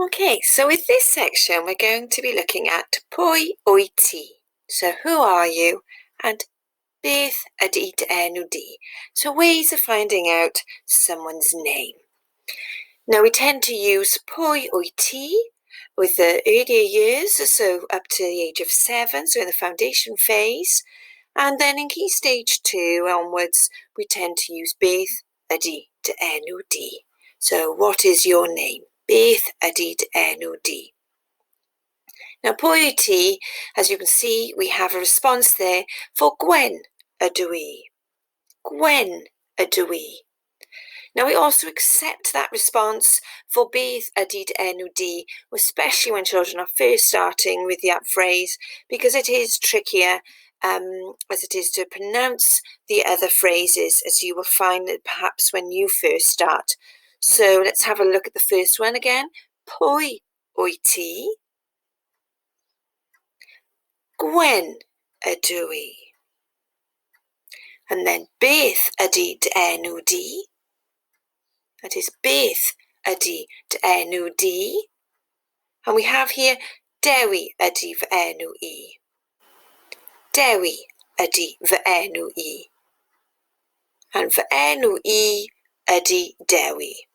Okay, so with this section, we're going to be looking at pwy wyt ti. So who are you? And beth ydy dy enw di. So ways of finding out someone's name. Now we tend to use pwy wyt ti with the earlier years, so up to the age of 7, so in the foundation phase. And then in Key Stage 2 onwards, we tend to use beth ydy dy enw di. So what is your name? Beth ydy dy enw di. Now, pwy wyt ti, as you can see, we have a response there for Gwen ydw i. Gwen ydw i. Now, we also accept that response for beth ydy dy enw di, especially when children are first starting with that phrase, because it is trickier as it is to pronounce the other phrases, as you will find that perhaps when you first start. So let's have a look at the first one again. Pwy wyt ti? Gwen ydw i. And then beth ydy dy enw di? That is beth ydy dy enw di. And we have here Dewi ydy fy enw i. Dewi ydy fy enw i. And fy enw i ydy Dewi.